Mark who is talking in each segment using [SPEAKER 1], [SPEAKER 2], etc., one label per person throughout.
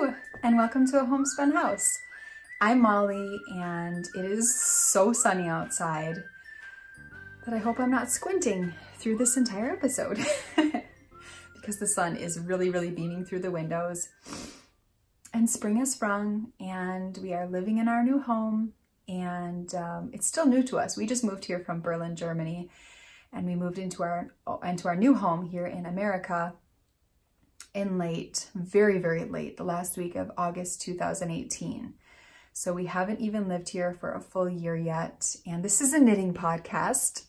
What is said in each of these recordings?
[SPEAKER 1] Hello, and welcome to a homespun house. I'm Molly, and it is so sunny outside that I hope I'm not squinting through this entire episode because the sun is really beaming through the windows. And spring has sprung, and we are living in our new home, and it's still new to us. We just moved here from Berlin, Germany, and we moved into our new home here in America in very late, the last week of August 2018. So we haven't even lived here for a full year yet. And this is a knitting podcast,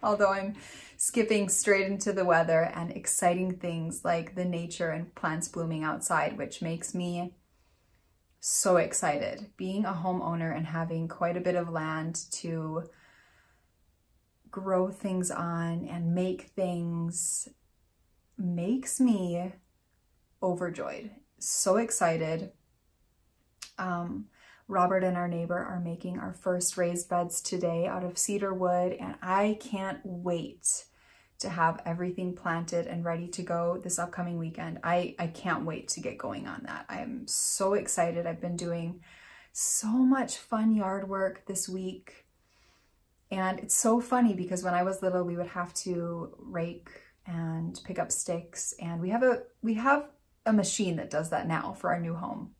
[SPEAKER 1] although I'm skipping straight into the weather and exciting things like the nature and plants blooming outside, which makes me so excited. Being a homeowner and having quite a bit of land to grow things on and make things makes me overjoyed. So excited. Robert and our neighbor are making our first raised beds today out of cedar wood, and I can't wait to have everything planted and ready to go this upcoming weekend. I can't wait to get going on that. I'm so excited. I've been doing so much fun yard work this week, and it's so funny because when I was little, we would have to rake and pick up sticks, and we have a machine that does that now for our new home.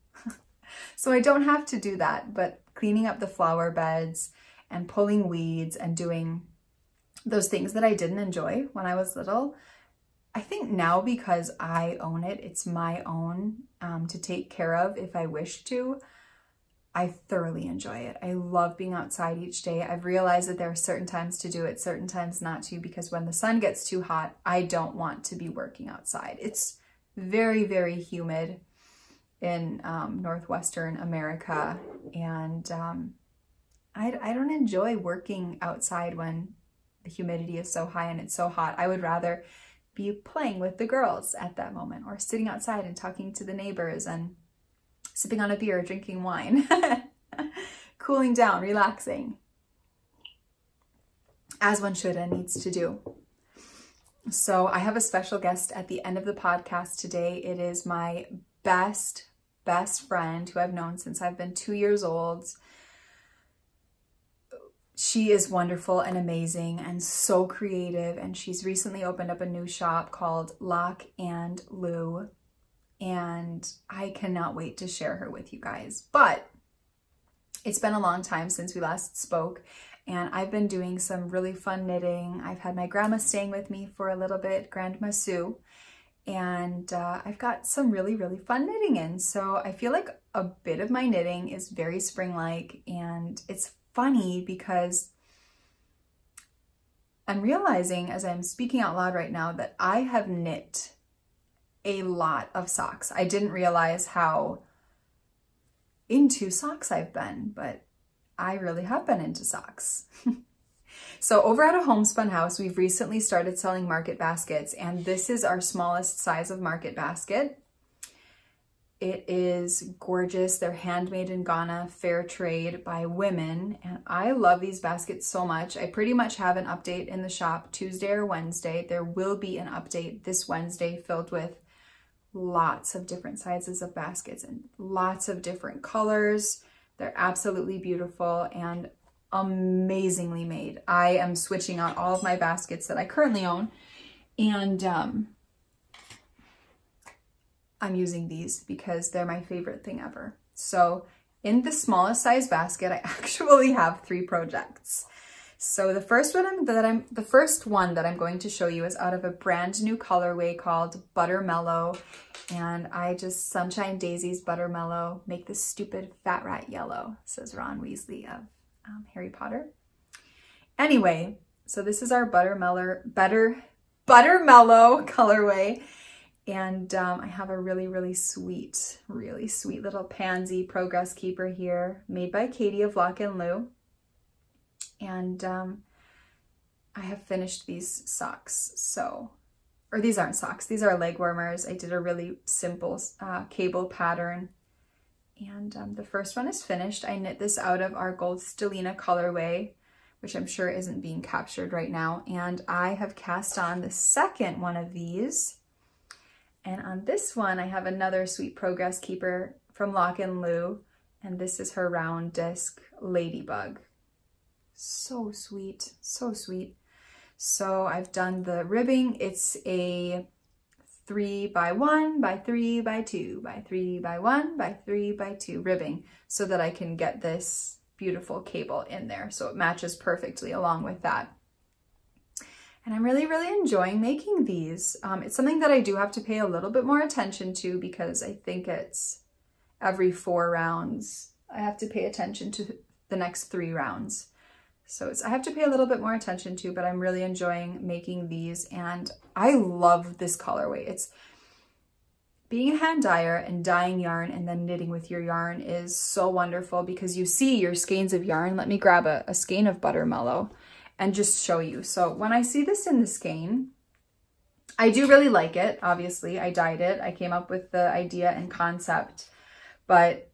[SPEAKER 1] So I don't have to do that, but cleaning up the flower beds and pulling weeds and doing those things that I didn't enjoy when I was little, I think now because I own it, it's my own to take care of if I wish to, I thoroughly enjoy it. I love being outside each day. I've realized that there are certain times to do it, certain times not to, because when the sun gets too hot, I don't want to be working outside. It's very humid in Northwestern America, and I don't enjoy working outside when the humidity is so high and it's so hot. I would rather be playing with the girls at that moment, or sitting outside and talking to the neighbors and sipping on a beer, drinking wine, cooling down, relaxing, as one should and needs to do. So I have a special guest at the end of the podcast today. It is my best friend who I've known since I've been 2 years old. She is wonderful and amazing and so creative, and she's recently opened up a new shop called Lach and Lou, and I cannot wait to share her with you guys. But it's been a long time since we last spoke, and I've been doing some really fun knitting. I've had my grandma staying with me for a little bit, Grandma Sue, and I've got some really fun knitting in. So I feel like a bit of my knitting is very spring-like, and it's funny because I'm realizing as I'm speaking out loud right now that I have knit a lot of socks. I didn't realize how into socks I've been, but I really have been into socks. So over at a homespun house, we've recently started selling market baskets, and this is our smallest size of market basket. It is gorgeous. They're handmade in Ghana, fair trade by women, and I love these baskets so much. I pretty much have an update in the shop Tuesday or Wednesday. There will be an update this Wednesday filled with lots of different sizes of baskets and lots of different colors. They're absolutely beautiful and amazingly made. I am switching out all of my baskets that I currently own, and I'm using these because they're my favorite thing ever. So in the smallest size basket, I actually have 3 projects. So the first one that I'm going to show you is out of a brand new colorway called Buttermellow, and I just Sunshine Daisies Buttermellow, make this stupid fat rat yellow, says Ron Weasley of Harry Potter. Anyway, so this is our Buttermellow colorway, and I have a really sweet little pansy progress keeper here, made by Katie of Lach and Lou. And I have finished these socks, or these aren't socks, these are leg warmers. I did a really simple cable pattern, and the first one is finished. I knit this out of our Gold Stellina colorway, which I'm sure isn't being captured right now, and I have cast on the second one of these, And on this one, I have another sweet progress keeper from Lach and Lou, and this is her round disc ladybug. So sweet, so sweet. So I've done the ribbing. It's a 3 by 1 by 3 by 2 by 3 by 1 by 3 by 2 ribbing so that I can get this beautiful cable in there so it matches perfectly along with that. And I'm really, really enjoying making these. It's something that I do have to pay a little bit more attention to because I think it's every 4 rounds. I have to pay attention to the next 3 rounds. So I have to pay a little bit more attention to, but I'm really enjoying making these and I love this colorway. It's being a hand dyer and dyeing yarn and then knitting with your yarn is so wonderful because you see your skeins of yarn. Let me grab a skein of Buttermellow and just show you. So when I see this in the skein, I do really like it. Obviously, I dyed it. I came up with the idea and concept, but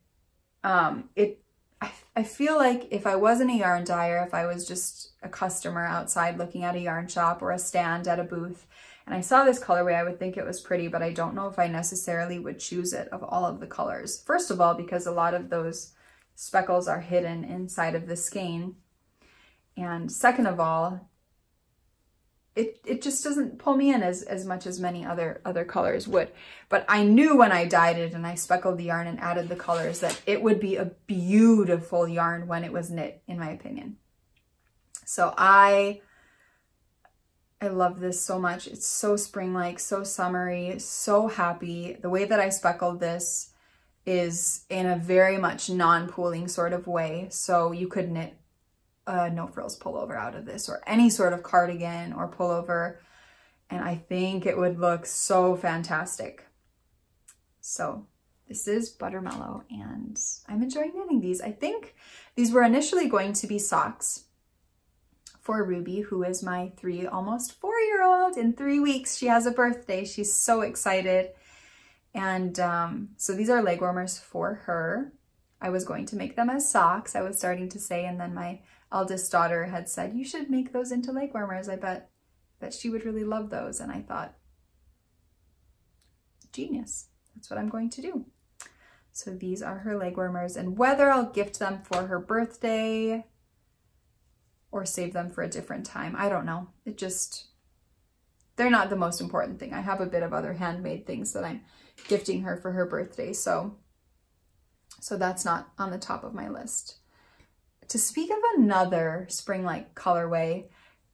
[SPEAKER 1] I feel like if I wasn't a yarn dyer, if I was just a customer outside looking at a yarn shop or a stand at a booth, and I saw this colorway, I would think it was pretty, but I don't know if I necessarily would choose it of all of the colors. First of all, because a lot of those speckles are hidden inside of the skein. And second of all, it just doesn't pull me in as much as many other colors would. But I knew when I dyed it and I speckled the yarn and added the colors that it would be a beautiful yarn when it was knit, in my opinion. So I love this so much. It's so spring-like, so summery, so happy. The way that I speckled this is in a very much non-pooling sort of way. So you could knit no frills pullover out of this or any sort of cardigan or pullover. And I think it would look so fantastic. So this is Buttermellow and I'm enjoying knitting these. I think these were initially going to be socks for Ruby, who is my almost 4-year-old. In 3 weeks, she has a birthday. She's so excited. And so these are leg warmers for her. I was going to make them as socks, I was starting to say, and then my eldest daughter had said, you should make those into leg warmers. I bet that she would really love those. And I thought, genius, that's what I'm going to do. So these are her leg warmers, and whether I'll gift them for her birthday or save them for a different time, I don't know. They're not the most important thing. I have a bit of other handmade things that I'm gifting her for her birthday. So that's not on the top of my list. To speak of another spring-like colorway,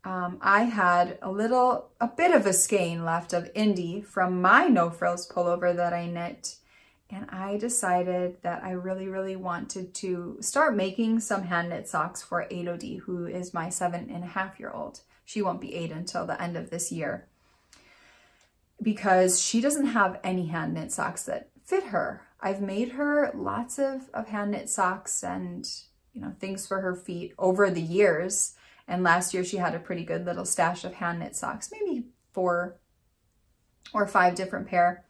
[SPEAKER 1] I had a bit of a skein left of Indie from my no frills pullover that I knit. And I decided that I really, really wanted to start making some hand knit socks for Elodie, who is my 7.5-year-old. She won't be 8 until the end of this year, because she doesn't have any hand knit socks that fit her. I've made her lots of hand knit socks and things for her feet over the years. And last year she had a pretty good little stash of hand knit socks, maybe 4 or 5 different pair.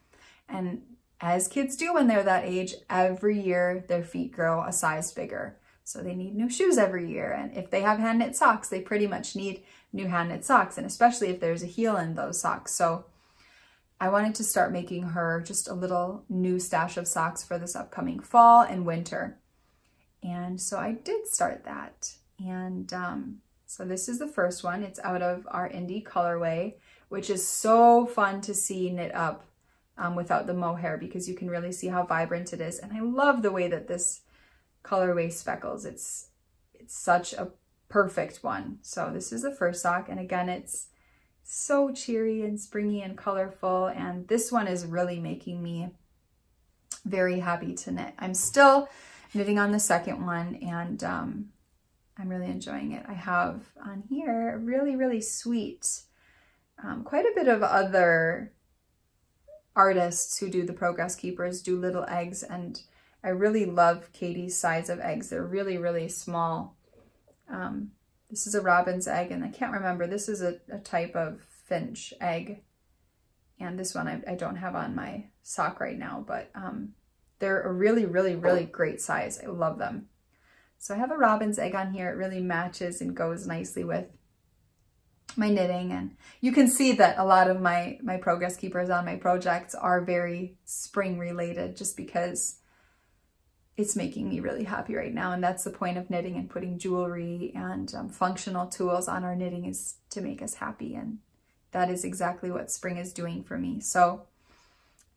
[SPEAKER 1] And as kids do when they're that age, every year their feet grow a size bigger. So they need new shoes every year. And if they have hand knit socks, they pretty much need new hand knit socks, and especially if there's a heel in those socks. So I wanted to start making her just a little new stash of socks for this upcoming fall and winter. And so I did start that. And so this is the first one. It's out of our Indie colorway, which is so fun to see knit up without the mohair, because you can really see how vibrant it is. And I love the way that this colorway speckles. It's such a perfect one. So this is the first sock. And again, it's so cheery and springy and colorful. And this one is really making me very happy to knit. I'm still knitting on the second one, and I'm really enjoying it. I have on here really, really sweet, quite a bit of other artists who do the Progress Keepers do little eggs, and I really love Katie's size of eggs. They're really, really small. This is a robin's egg, and I can't remember. This is a type of finch egg, and this one I don't have on my sock right now, but they're a really, really, really great size. I love them. So I have a robin's egg on here. It really matches and goes nicely with knitting. And you can see that a lot of my progress keepers on my projects are very spring related, just because it's making me really happy right now. And that's the point of knitting and putting jewelry and functional tools on our knitting, is to make us happy. And that is exactly what spring is doing for me. So,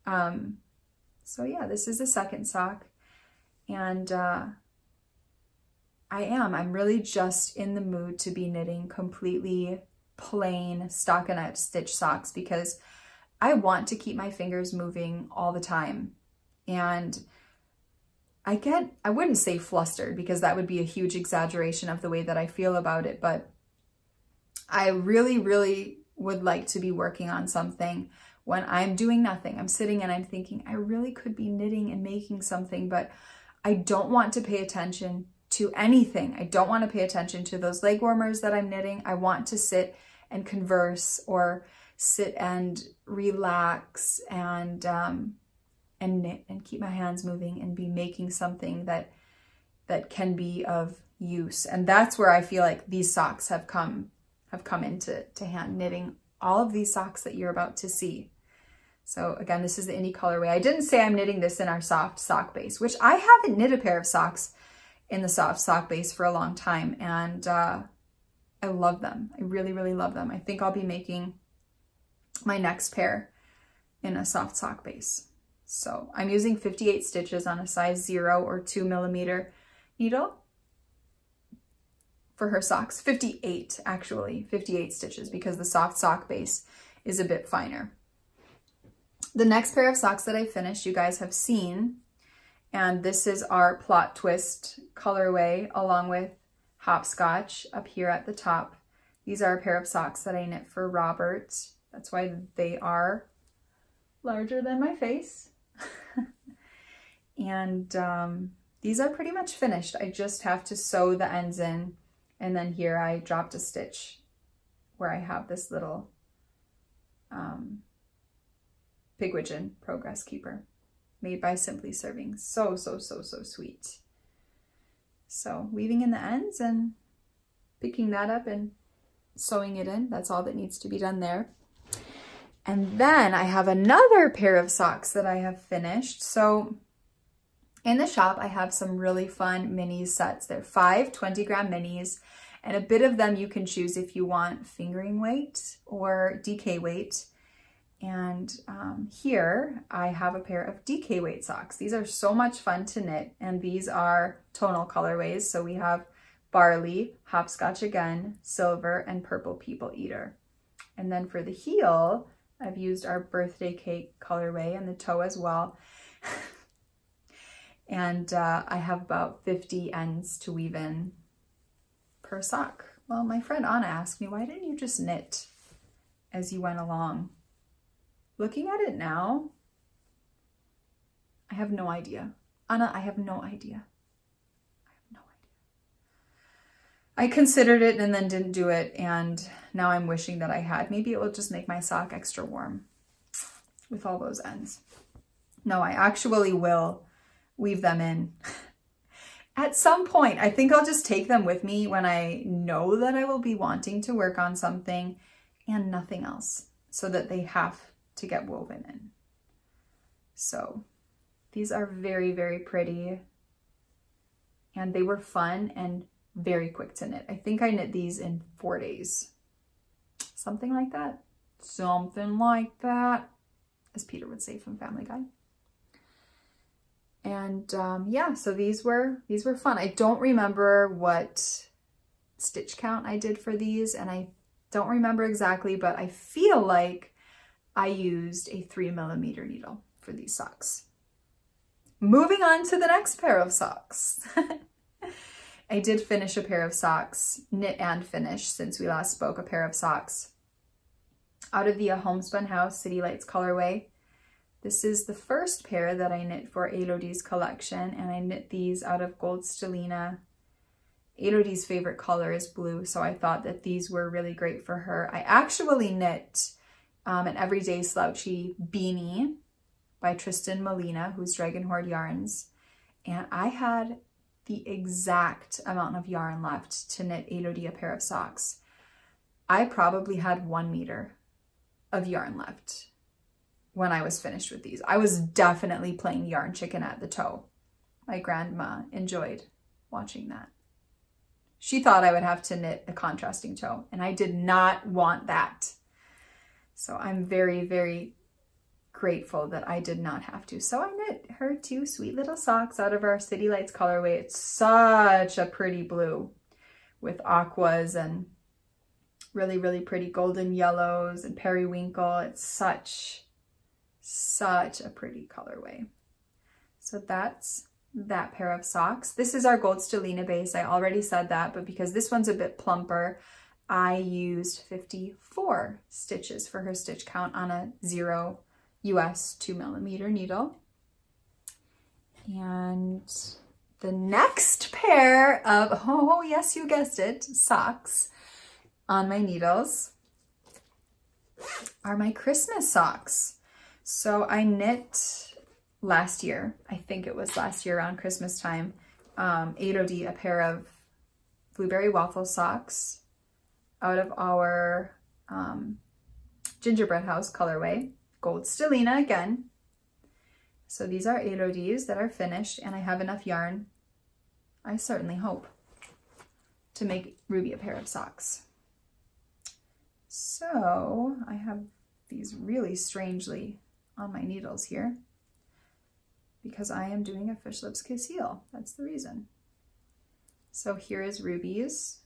[SPEAKER 1] yeah, this is the second sock. And I'm really just in the mood to be knitting completely plain stockinette stitch socks, because I want to keep my fingers moving all the time. And I wouldn't say flustered, because that would be a huge exaggeration of the way that I feel about it, but I really, really would like to be working on something when I'm doing nothing. I'm sitting and I'm thinking, I really could be knitting and making something, but I don't want to pay attention to anything. I don't want to pay attention to those leg warmers that I'm knitting. I want to sit and converse, or sit and relax and knit and keep my hands moving and be making something that can be of use. And that's where I feel like these socks have come into hand, knitting all of these socks that you're about to see. So again, this is the Indie colorway. I didn't say I'm knitting this in our soft sock base, which I haven't knit a pair of socks in the soft sock base for a long time. And I love them. I really, really love them. I think I'll be making my next pair in a soft sock base. So I'm using 58 stitches on a size 0 or 2 millimeter needle for her socks. 58, actually, 58 stitches, because the soft sock base is a bit finer. The next pair of socks that I finished, you guys have seen, and this is our plot twist colorway along with hopscotch up here at the top. These are a pair of socks that I knit for Robert. That's why they are larger than my face. And these are pretty much finished. I just have to sew the ends in, and then here I dropped a stitch where I have this little Pigwidgeon Progress Keeper made by Simply Serving. So sweet. So weaving in the ends and picking that up and sewing it in. That's all that needs to be done there. And then I have another pair of socks that I have finished. So in the shop, I have some really fun mini sets. They're 5 20-gram minis, and a bit of them you can choose if you want fingering weight or DK weight. And here I have a pair of DK weight socks. These are so much fun to knit, and these are tonal colorways. So we have Barley, Hopscotch again, Silver, and Purple People Eater. And then for the heel, I've used our Birthday Cake colorway, and the toe as well. And I have about 50 ends to weave in per sock. Well, my friend Anna asked me, why didn't you just knit as you went along? Looking at it now, I have no idea. Anna, I have no idea. I have no idea. I considered it and then didn't do it, and now I'm wishing that I had. Maybe it will just make my sock extra warm with all those ends. No, I actually will weave them in at some point. I think I'll just take them with me when I know that I will be wanting to work on something and nothing else, so that they have to get woven in. So these are very, very pretty, and they were fun and very quick to knit. I think I knit these in 4 days. Something like that. Something like that, as Peter would say from Family Guy. And yeah, so these were fun. I don't remember what stitch count I did for these, and I don't remember exactly, but I feel like I used a 3 millimeter needle for these socks. Moving on to the next pair of socks. I did finish a pair of socks, knit and finish since we last spoke, a pair of socks out of the Homespun House City Lights colorway. This is the first pair that I knit for Elodie's collection, and I knit these out of Gold Stellina. Elodie's favorite color is blue, so I thought that these were really great for her. I actually knit an Everyday Slouchy beanie by Tristan Molina, who's Dragon Horde Yarns, and I had the exact amount of yarn left to knit Elodie a pair of socks. I probably had 1 meter of yarn left when I was finished with these. I was definitely playing yarn chicken at the toe. My grandma enjoyed watching that. She thought I would have to knit a contrasting toe, and I did not want that. So I'm very, very grateful that I did not have to. So I knit her 2 sweet little socks out of our City Lights colorway. It's such a pretty blue with aquas and really, really pretty golden yellows and periwinkle. It's such a pretty colorway. So that's that pair of socks. This is our Gold Stellina base. I already said that, but because this one's a bit plumper, I used 54 stitches for her stitch count on a 0 US 2mm needle. And the next pair of, oh yes, you guessed it, socks on my needles are my Christmas socks. So I knit last year, I think it was last year around Christmas time, 8OD, a pair of blueberry waffle socks out of our gingerbread house colorway, Gold Stellina again. So these are 8ODs that are finished, and I have enough yarn, I certainly hope, to make Ruby a pair of socks. So I have these really strangely on my needles here, because I am doing a Fish Lips Kiss Heel. That's the reason. So here is Ruby's.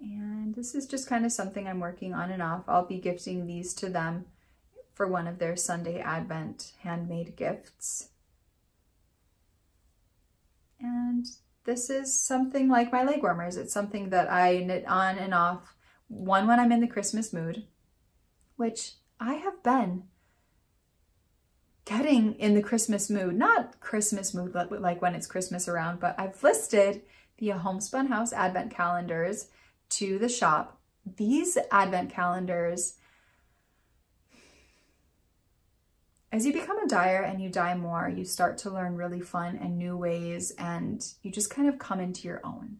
[SPEAKER 1] And this is just kind of something I'm working on and off. I'll be gifting these to them for one of their Sunday Advent handmade gifts. And this is something like my leg warmers. It's something that I knit on and off, one when I'm in the Christmas mood, which I have been getting in the Christmas mood, not Christmas mood like when it's Christmas around, but I've listed the Homespun House Advent calendars to the shop. These Advent calendars, as you become a dyer and you dye more, you start to learn really fun and new ways, and you just kind of come into your own.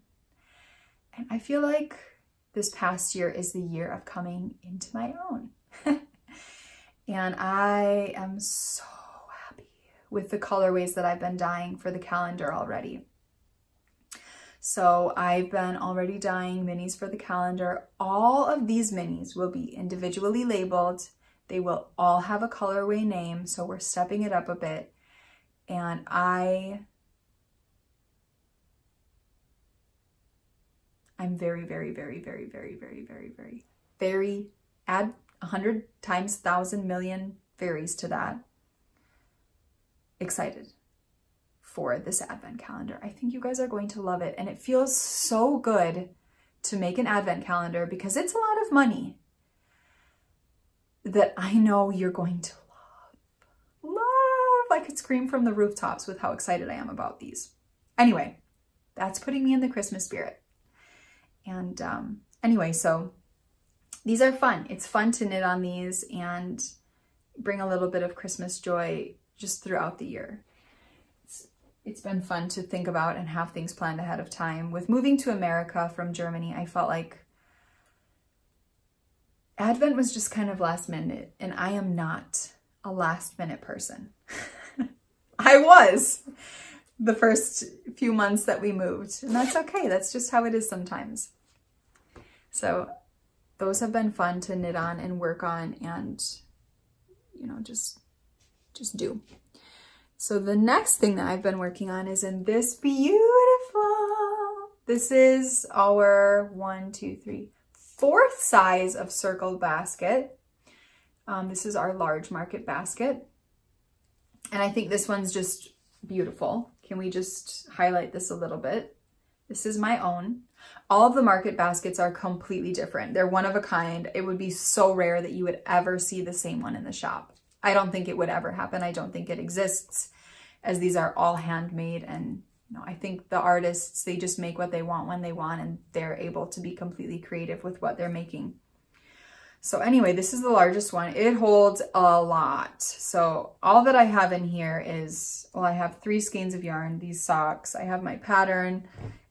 [SPEAKER 1] And I feel like this past year is the year of coming into my own. And I am so happy with the colorways that I've been dyeing for the calendar already. So I've been already dyeing minis for the calendar. All of these minis will be individually labeled. They will all have a colorway name, so we're stepping it up a bit. And I'm very, very, very, very, very, very, very, very, very, add 100 times 1,000 million varies to that, excited for this Advent calendar. I think you guys are going to love it. And it feels so good to make an Advent calendar because it's a lot of money that I know you're going to love. I could scream from the rooftops with how excited I am about these. Anyway, that's putting me in the Christmas spirit. And anyway, so these are fun. It's fun to knit on these and bring a little bit of Christmas joy just throughout the year. It's been fun to think about and have things planned ahead of time. With moving to America from Germany, I felt like Advent was just kind of last minute, and I am not a last minute person. I was the first few months that we moved, and that's okay. That's just how it is sometimes. So those have been fun to knit on and work on and, you know, just do. So the next thing that I've been working on is in this beautiful, this is our 4th size of circled basket. This is our large market basket. And I think this one's just beautiful. Can we just highlight this a little bit? This is my own. All of the market baskets are completely different. They're one of a kind. It would be so rare that you would ever see the same one in the shop. I don't think it would ever happen. I don't think it exists, as these are all handmade. And you know, I think the artists, they just make what they want when they want, and they're able to be completely creative with what they're making. So anyway, this is the largest one. It holds a lot. So all that I have in here is, well, I have 3 skeins of yarn, these socks. I have my pattern,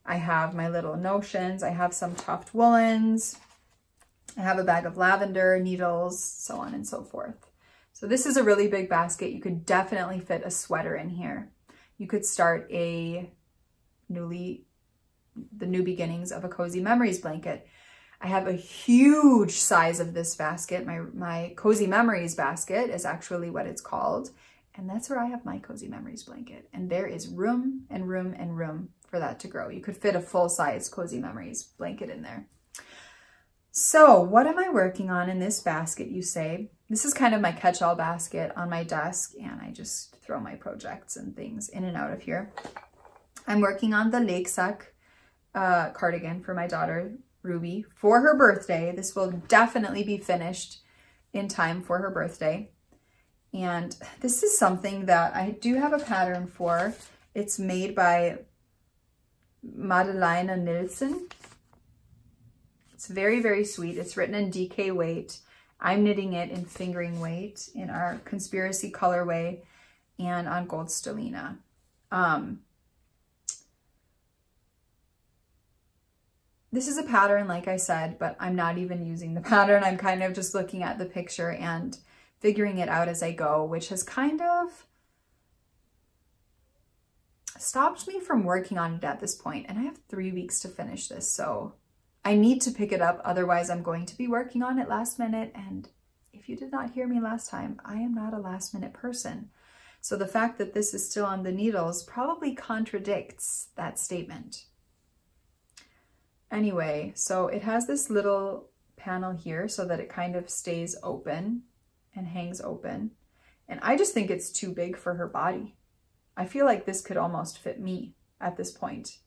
[SPEAKER 1] I have my little notions. I have some tuft woolens. I have a bag of lavender, needles, so on and so forth. So this is a really big basket. You could definitely fit a sweater in here. You could start the new beginnings of a Cozy Memories blanket. I have a huge size of this basket. My Cozy Memories basket is actually what it's called. And that's where I have my Cozy Memories blanket. And there is room and room and room for that to grow. You could fit a full-size Cozy Memories blanket in there. So what am I working on in this basket, you say? This is kind of my catch-all basket on my desk, and I just throw my projects and things in and out of here. I'm working on the Lake cardigan for my daughter, Ruby, for her birthday. This will definitely be finished in time for her birthday. And this is something that I do have a pattern for. It's made by Madelina Nilsson. It's very, very sweet. It's written in DK weight. I'm knitting it in fingering weight in our Conspiracy colorway and on Gold Stellina. This is a pattern, like I said, but I'm not even using the pattern. I'm kind of just looking at the picture and figuring it out as I go, which has kind of stopped me from working on it at this point. And I have 3 weeks to finish this, so I need to pick it up. Otherwise, I'm going to be working on it last minute. And if you did not hear me last time, I am not a last minute person. So the fact that this is still on the needles probably contradicts that statement. Anyway, so it has this little panel here so that it kind of stays open and hangs open. And I just think it's too big for her body. I feel like this could almost fit me at this point.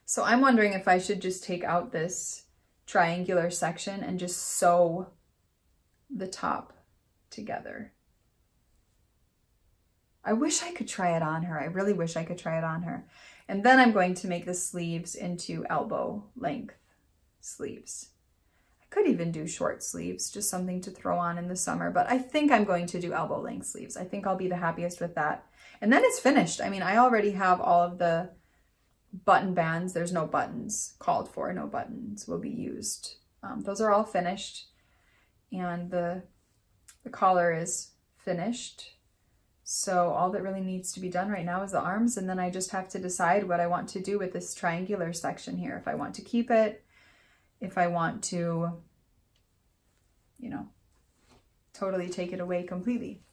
[SPEAKER 1] So I'm wondering if I should just take out this triangular section and just sew the top together. I wish I could try it on her. I really wish I could try it on her. And then I'm going to make the sleeves into elbow length sleeves. I could even do short sleeves, just something to throw on in the summer, but I think I'm going to do elbow length sleeves. I think I'll be the happiest with that. And then it's finished. I mean, I already have all of the button bands. There's no buttons called for, no buttons will be used. Those are all finished, and the collar is finished. So all that really needs to be done right now is the arms, and then I just have to decide what I want to do with this triangular section here. If I want to keep it, if I want to, you know, totally take it away completely.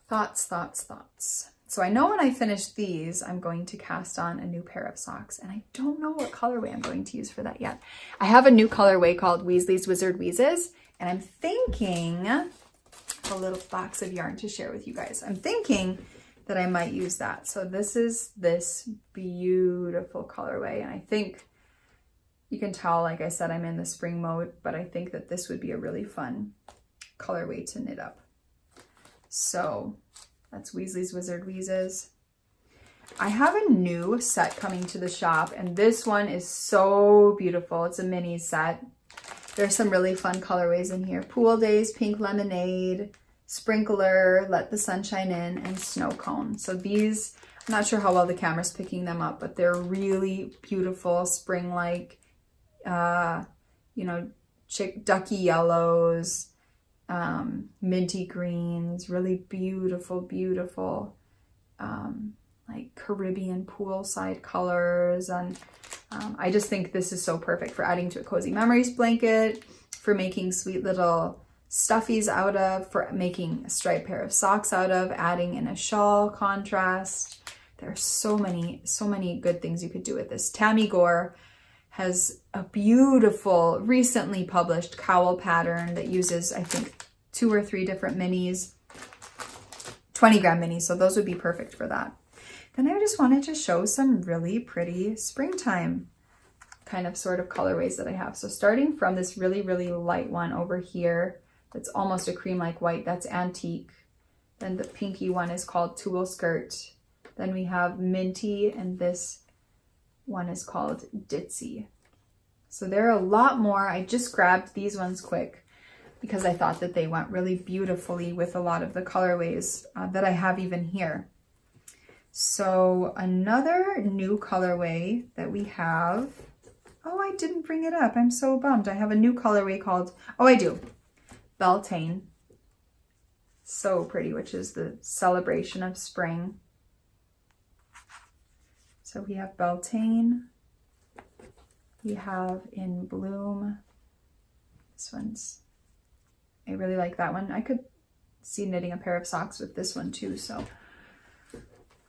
[SPEAKER 1] Thoughts, thoughts, thoughts. So I know when I finish these, I'm going to cast on a new pair of socks, and I don't know what colorway I'm going to use for that yet. I have a new colorway called Weasley's Wizard Wheezes, and I'm thinking a little box of yarn to share with you guys. I'm thinking that I might use that. So this is this beautiful colorway, and I think you can tell, like I said, I'm in the spring mode, but I think that this would be a really fun colorway to knit up. So that's Weasley's Wizard Wheezes. I have a new set coming to the shop, and this one is so beautiful. It's a mini set. There's some really fun colorways in here. Pool Days, Pink Lemonade, Sprinkler, Let the Sunshine In, and Snow Cone. So these, I'm not sure how well the camera's picking them up, but they're really beautiful, spring-like, you know, ducky yellows, minty greens, really beautiful, beautiful, like Caribbean poolside colors. And I just think this is so perfect for adding to a Cozy Memories blanket, for making sweet little stuffies out of, for making a striped pair of socks out of, adding in a shawl contrast. There are so many good things you could do with this. Tammy Gore has a beautiful, recently published cowl pattern that uses, I think, 2 or 3 different minis, 20-gram minis, so those would be perfect for that. Then I just wanted to show some really pretty springtime kind of sort of colorways that I have. So starting from this really, really light one over here, that's almost a cream-like white, that's Antique. Then the pinky one is called Tulle Skirt. Then we have Minty, and this one is called Ditzy. So there are a lot more. I just grabbed these ones quick because I thought that they went really beautifully with a lot of the colorways that I have even here. So another new colorway that we have, oh, I didn't bring it up. I'm so bummed. I have a new colorway called, oh, I do, Beltane. So pretty, which is the celebration of spring. So we have Beltane. We have In Bloom. This one's, I really like that one. I could see knitting a pair of socks with this one too, so.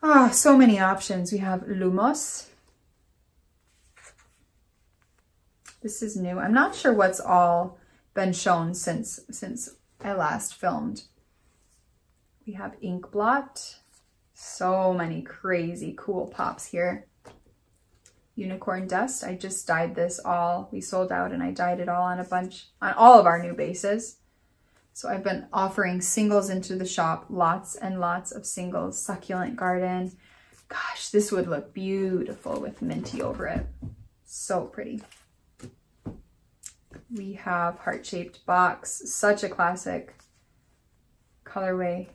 [SPEAKER 1] Ah, so many options. We have Lumos. This is new. I'm not sure what's all been shown since I last filmed. We have Ink Blot. So many crazy cool pops here. Unicorn Dust. I just dyed this all. We sold out and I dyed it all on all of our new bases. So I've been offering singles into the shop, lots and lots of singles. Succulent Garden. Gosh, this would look beautiful with minty over it. So pretty. We have Heart-Shaped Box, such a classic colorway.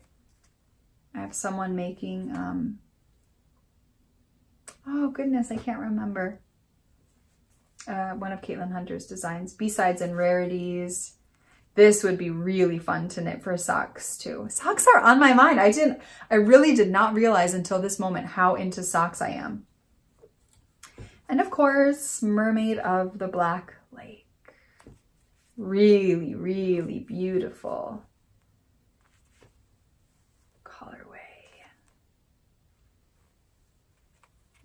[SPEAKER 1] I have someone making, oh goodness, I can't remember. One of Caitlin Hunter's designs, B-Sides and Rarities. This would be really fun to knit for socks too. Socks are on my mind. I really did not realize until this moment how into socks I am. And of course, Mermaid of the Black Lake. Really, really beautiful colorway.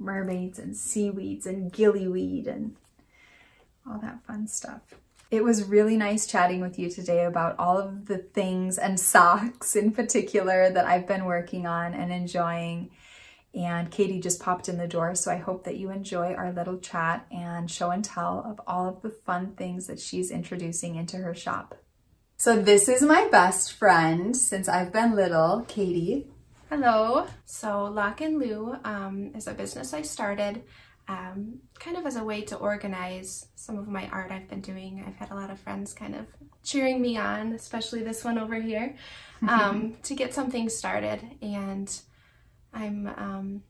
[SPEAKER 1] Mermaids and seaweeds and gillyweed and all that fun stuff. It was really nice chatting with you today about all of the things and socks in particular that I've been working on and enjoying. And Katie just popped in the door, so I hope that you enjoy our little chat and show and tell of all of the fun things that she's introducing into her shop. So this is my best friend since I've been little, Katie.
[SPEAKER 2] Hello. So Lach and Lou is a business I started kind of as a way to organize some of my art I've been doing. I've had a lot of friends kind of cheering me on, especially this one over here, to get something started. And I'm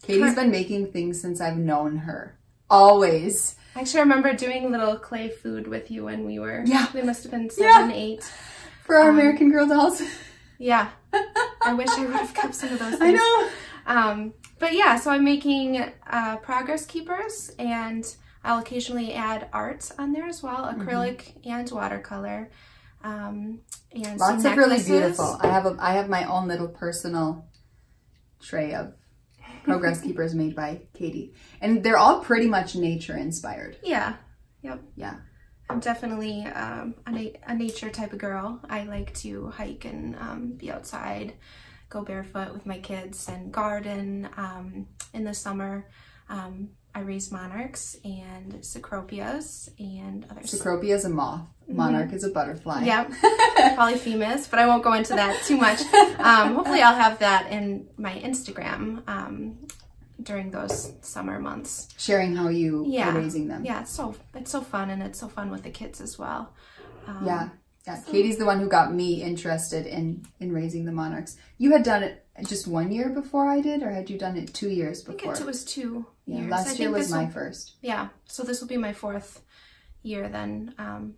[SPEAKER 1] Katie's been making things since I've known her. Always.
[SPEAKER 2] Actually, I remember doing little clay food with you when we were, we must have been 7, 8.
[SPEAKER 1] For our American Girl dolls.
[SPEAKER 2] Yeah. I wish I would have kept some of those things.
[SPEAKER 1] I know.
[SPEAKER 2] But yeah, so I'm making progress keepers, and I'll occasionally add art on there as well, acrylic and watercolor. And
[SPEAKER 1] lots of really beautiful. I have my own little personal tray of progress keepers made by Katie, and they're all pretty much nature inspired.
[SPEAKER 2] Yeah. Yep.
[SPEAKER 1] Yeah.
[SPEAKER 2] I'm definitely a nature type of girl. I like to hike and be outside, go barefoot with my kids and garden. In the summer, I raise monarchs and cecropias and other stuff.
[SPEAKER 1] Cecropia is a moth. Monarch is a butterfly.
[SPEAKER 2] Yep. Polyphemus, but I won't go into that too much. Hopefully I'll have that in my Instagram during those summer months.
[SPEAKER 1] Sharing how you are raising them.
[SPEAKER 2] Yeah, it's so fun, and it's so fun with the kids as well.
[SPEAKER 1] Yeah. So, Katie's the one who got me interested in raising the monarchs. You had done it just 1 year before I did, or had you done it 2 years before?
[SPEAKER 2] I think it was 2 years.
[SPEAKER 1] Last year was my first.
[SPEAKER 2] Yeah, so this will be my 4th year then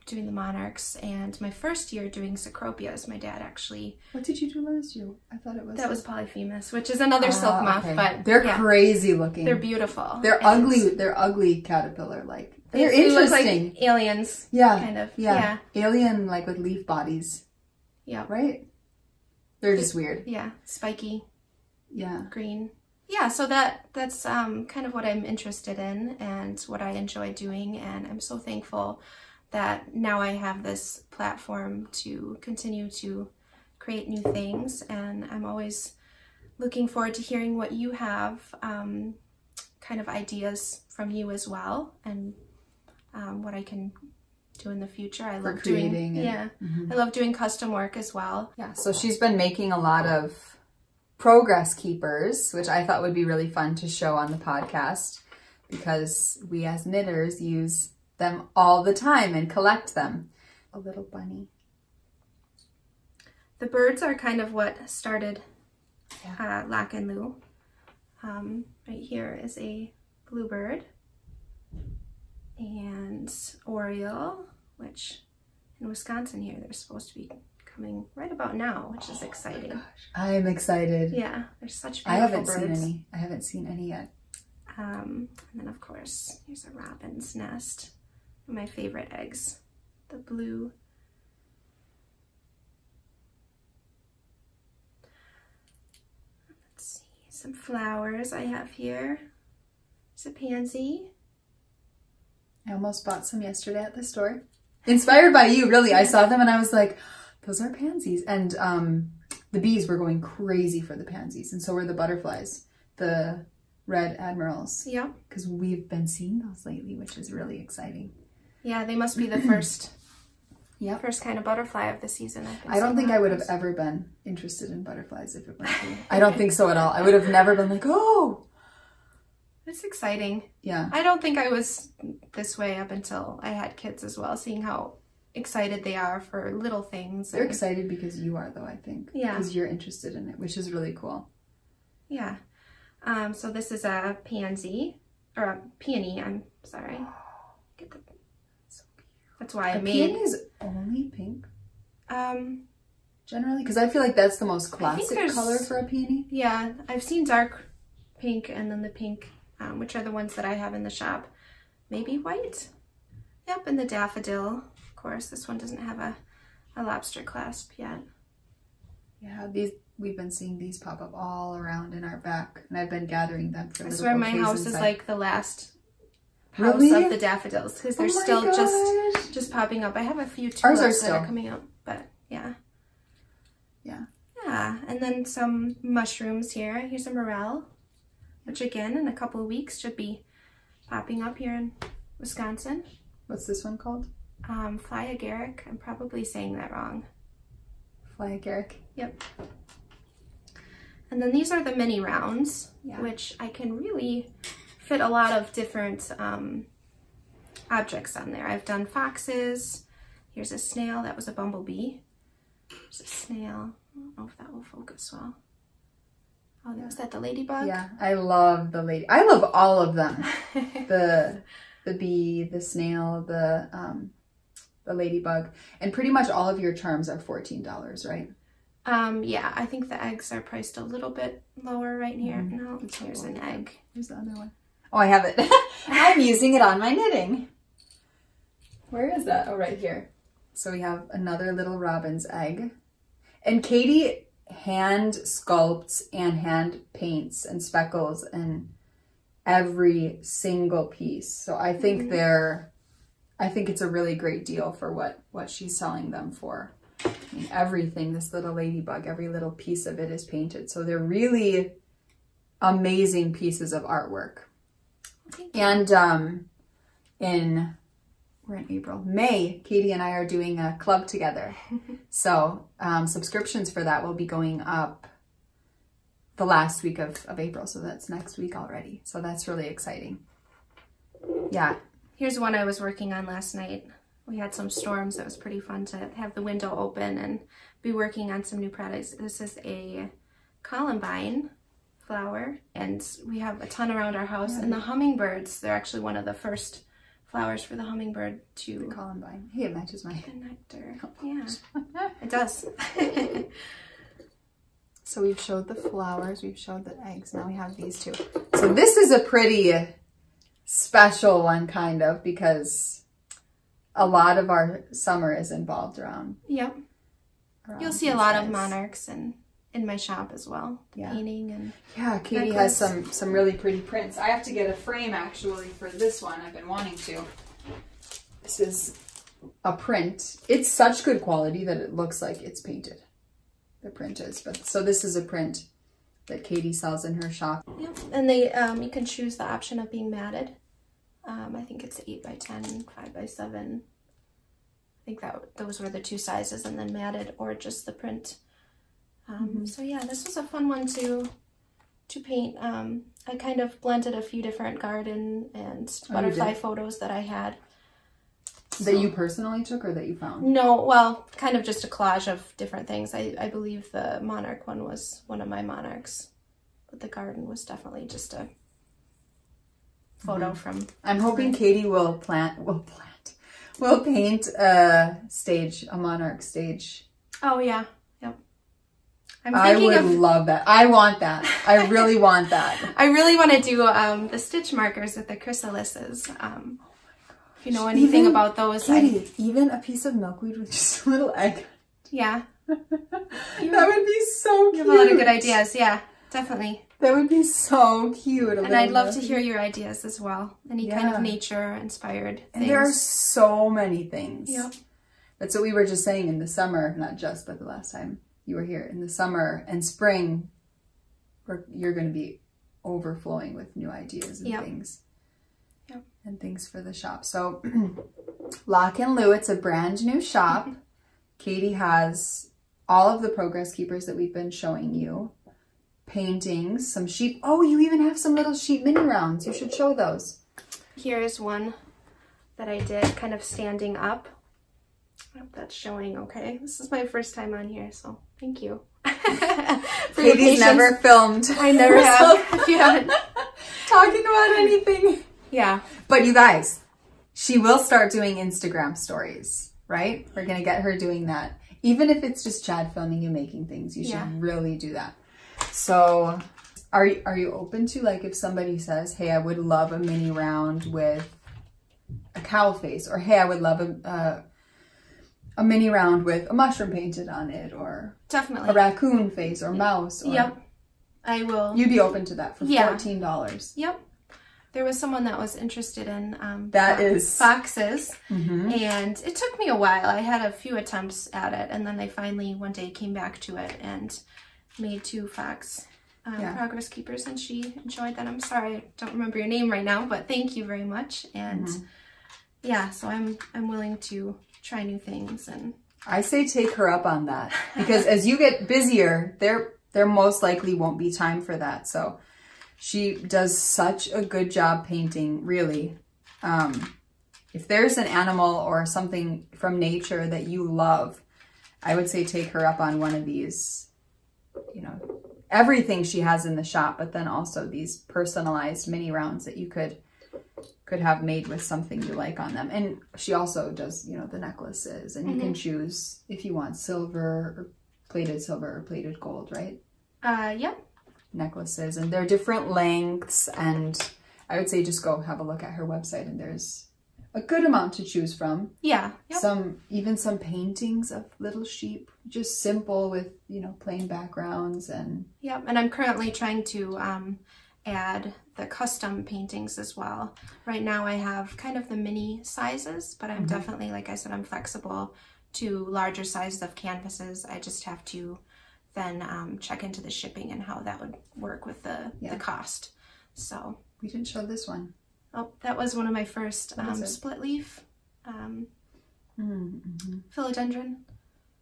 [SPEAKER 2] doing the monarchs, and my first year doing cecropias. My dad actually.
[SPEAKER 1] What did you do last year? I thought it was.
[SPEAKER 2] That was Polyphemus, which is another silk moth, but
[SPEAKER 1] they're crazy looking.
[SPEAKER 2] They're beautiful.
[SPEAKER 1] They're ugly. They're ugly caterpillar like. They're interesting.
[SPEAKER 2] They look like aliens.
[SPEAKER 1] Yeah.
[SPEAKER 2] Kind of.
[SPEAKER 1] Yeah. Alien like with leaf bodies.
[SPEAKER 2] Yeah.
[SPEAKER 1] Right? They're just weird.
[SPEAKER 2] Yeah. Spiky.
[SPEAKER 1] Yeah.
[SPEAKER 2] Green. Yeah, so that's kind of what I'm interested in and what I enjoy doing, and I'm so thankful that now I have this platform to continue to create new things, and I'm always looking forward to hearing what you have, kind of ideas from you as well, and what I can do in the future. I love doing, I love doing custom work as well.
[SPEAKER 1] Yeah, so she's been making a lot of progress keepers, which I thought would be really fun to show on the podcast because we as knitters use them all the time and collect them. A little bunny.
[SPEAKER 2] The birds are kind of what started Lach and Lou. Right here is a bluebird and oriole, which in Wisconsin here, they're supposed to be coming right about now, which is exciting.
[SPEAKER 1] Oh gosh. I'm excited.
[SPEAKER 2] Yeah, they're such beautiful birds.
[SPEAKER 1] I haven't seen any yet.
[SPEAKER 2] And then of course, here's a robin's nest. My favorite eggs, the blue. Let's see, some flowers I have here. It's a pansy.
[SPEAKER 1] I almost bought some yesterday at the store. Inspired by you, really. I saw them and I was like, those are pansies. And the bees were going crazy for the pansies, and so were the butterflies, the red admirals.
[SPEAKER 2] Yeah.
[SPEAKER 1] Because we've been seeing those lately, which is really exciting.
[SPEAKER 2] Yeah, they must be the first,
[SPEAKER 1] yeah,
[SPEAKER 2] first kind of butterfly of the season.
[SPEAKER 1] I don't think I would have ever been interested in butterflies if it weren't for you. I don't think so at all. I would have never been like, oh.
[SPEAKER 2] It's exciting.
[SPEAKER 1] Yeah.
[SPEAKER 2] I don't think I was this way up until I had kids as well, seeing how excited they are for little things.
[SPEAKER 1] They're excited because you are, though, I think.
[SPEAKER 2] Yeah.
[SPEAKER 1] Because you're interested in it, which is really cool.
[SPEAKER 2] Yeah. So this is a pansy, or a peony, I'm sorry. Get the, that's why I made...
[SPEAKER 1] peony is only pink? Generally? Because I feel like that's the most classic color for a peony.
[SPEAKER 2] Yeah, I've seen dark pink and then the pink, which are the ones that I have in the shop. Maybe white? Yep, and the daffodil. Of course, this one doesn't have a lobster clasp yet.
[SPEAKER 1] Yeah, we've been seeing these pop up all around in our back, and I've been gathering them for
[SPEAKER 2] I swear my house is like the last house
[SPEAKER 1] really?
[SPEAKER 2] of the daffodils, because they're still just popping up. I have a few
[SPEAKER 1] Ours
[SPEAKER 2] tulips
[SPEAKER 1] are
[SPEAKER 2] that are coming up, but yeah.
[SPEAKER 1] Yeah.
[SPEAKER 2] Yeah, and then some mushrooms here. Here's a morel, which again in a couple of weeks should be popping up here in Wisconsin.
[SPEAKER 1] What's this one called?
[SPEAKER 2] Fly agaric. I'm probably saying that wrong.
[SPEAKER 1] Fly agaric.
[SPEAKER 2] Yep. And then these are the mini rounds,
[SPEAKER 1] yeah,
[SPEAKER 2] which I can really fit a lot of different objects on there. I've done foxes. Here's a snail. That was a bumblebee. There's a snail. I don't know if that will focus well. Oh, was that the ladybug?
[SPEAKER 1] Yeah, I love the lady. I love all of them. the bee, the snail, the ladybug, and pretty much all of your charms are $14, right?
[SPEAKER 2] Yeah, I think the eggs are priced a little bit lower right here. No, here's an egg.
[SPEAKER 1] Here's the other one. Oh, I have it. I'm using it on my knitting. Where is that? Oh, right here. So we have another little robin's egg. And Katie hand sculpts and hand paints and speckles and every single piece. So I think I think it's a really great deal for what she's selling them for. I mean, everything, this little ladybug, every little piece of it is painted. So they're really amazing pieces of artwork. And we're in April. May, Katie and I are doing a club together. So subscriptions for that will be going up the last week of April. So that's next week already. So that's really exciting. Yeah.
[SPEAKER 2] Here's one I was working on last night. We had some storms. It was pretty fun to have the window open and be working on some new products. This is a columbine flower, and we have a ton around our house. And the hummingbirds, they're actually one of the first flowers for the hummingbird to...
[SPEAKER 1] The columbine. Hey, it matches my...
[SPEAKER 2] nectar. Yeah, it does.
[SPEAKER 1] So we've showed the flowers, we've showed the eggs, now we have these two. So this is a pretty special one, kind of, because a lot of our summer is involved around.
[SPEAKER 2] Yep. You'll see a lot of monarchs in my shop as well. Yeah. Painting and...
[SPEAKER 1] Yeah, Katie has some really pretty prints. I have to get a frame, actually, for this one. I've been wanting to. This is a print. It's such good quality that it looks like it's painted. The print is. But so this is a print that Katie sells in her shop.
[SPEAKER 2] Yep. And they you can choose the option of being matted. I think it's 8x10, 5x7. I think those were the two sizes, and then matted or just the print. So yeah, this was a fun one to paint. I kind of blended a few different garden and butterfly photos that I had.
[SPEAKER 1] That you personally took or that you found?
[SPEAKER 2] No, well, kind of just a collage of different things. I believe the monarch one was one of my monarchs But the garden was definitely just a photo from...
[SPEAKER 1] I'm hoping Katie will paint a stage, a monarch stage.
[SPEAKER 2] Oh yeah, yep.
[SPEAKER 1] I would love that. I want that. I really want that.
[SPEAKER 2] I really want to do the stitch markers with the chrysalises. If you know anything about those.
[SPEAKER 1] Katie, even a piece of milkweed with just a little egg.
[SPEAKER 2] Yeah.
[SPEAKER 1] That would be so cute.
[SPEAKER 2] You have a lot of good ideas. Yeah, definitely.
[SPEAKER 1] That would be so cute.
[SPEAKER 2] And I'd love to hear your ideas as well. Any kind of nature-inspired things.
[SPEAKER 1] And there are so many things.
[SPEAKER 2] Yep.
[SPEAKER 1] That's what we were just saying in the summer, not just, but the last time you were here. In the summer and spring, you're going to be overflowing with new ideas and things.
[SPEAKER 2] Yep.
[SPEAKER 1] And things for the shop. So, Lach and Lou, it's a brand new shop. Katie has all of the progress keepers that we've been showing you. Paintings, some sheep. Oh, you even have some little sheep mini rounds. You should show those.
[SPEAKER 2] Here's one that I did kind of standing up. I hope that's showing okay. This is my first time on here, so thank you.
[SPEAKER 1] Katie's never filmed.
[SPEAKER 2] I never have. If you haven't.
[SPEAKER 1] Talking about anything.
[SPEAKER 2] Yeah.
[SPEAKER 1] But you guys, she will start doing Instagram stories, right? We're going to get her doing that. Even if it's just Chad filming you making things, you should really do that. So are you open to, like, if somebody says, hey, I would love a mini round with a cow face, or hey, I would love a mini round with a mushroom painted on it, or
[SPEAKER 2] definitely
[SPEAKER 1] a raccoon face or mouse. Or,
[SPEAKER 2] yep. I will.
[SPEAKER 1] You'd be open to that for $14.
[SPEAKER 2] Yep. There was someone that was interested in foxes, and it took me a while. I had a few attempts at it, and then they finally one day came back to it and made 2 fox progress keepers, and she enjoyed that. I'm sorry, I don't remember your name right now, but thank you very much. And yeah, so I'm willing to try new things. And
[SPEAKER 1] I say take her up on that, because as you get busier, there most likely won't be time for that. So she does such a good job painting, really. If there's an animal or something from nature that you love, I would say take her up on one of these, you know, everything she has in the shop, but then also these personalized mini rounds that you could have made with something you like on them. And she also does, you know, the necklaces, and you can choose if you want silver or plated gold, right?
[SPEAKER 2] Yep.
[SPEAKER 1] Necklaces, and they're different lengths, and I would say just go have a look at her website, and there's a good amount to choose from.
[SPEAKER 2] Yeah. Yep.
[SPEAKER 1] Even some paintings of little sheep, just simple with, you know, plain backgrounds. And
[SPEAKER 2] yep. And I'm currently trying to add the custom paintings as well. Right now I have kind of the mini sizes, but I'm definitely, like I said, I'm flexible to larger sizes of canvases. I just have to then check into the shipping and how that would work with the cost. So
[SPEAKER 1] we didn't show this one.
[SPEAKER 2] Oh, that was one of my first split leaf philodendron.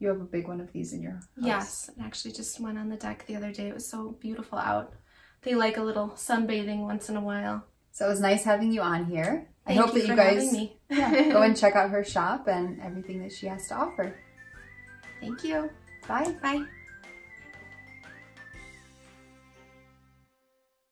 [SPEAKER 1] You have a big one of these in your house.
[SPEAKER 2] Yes, it actually just went on the deck the other day. It was so beautiful out. They like a little sunbathing once in a while.
[SPEAKER 1] So it was nice having you on here.
[SPEAKER 2] I hope that you guys
[SPEAKER 1] go and check out her shop and everything that she has to offer.
[SPEAKER 2] Thank you.
[SPEAKER 1] Bye.
[SPEAKER 2] Bye.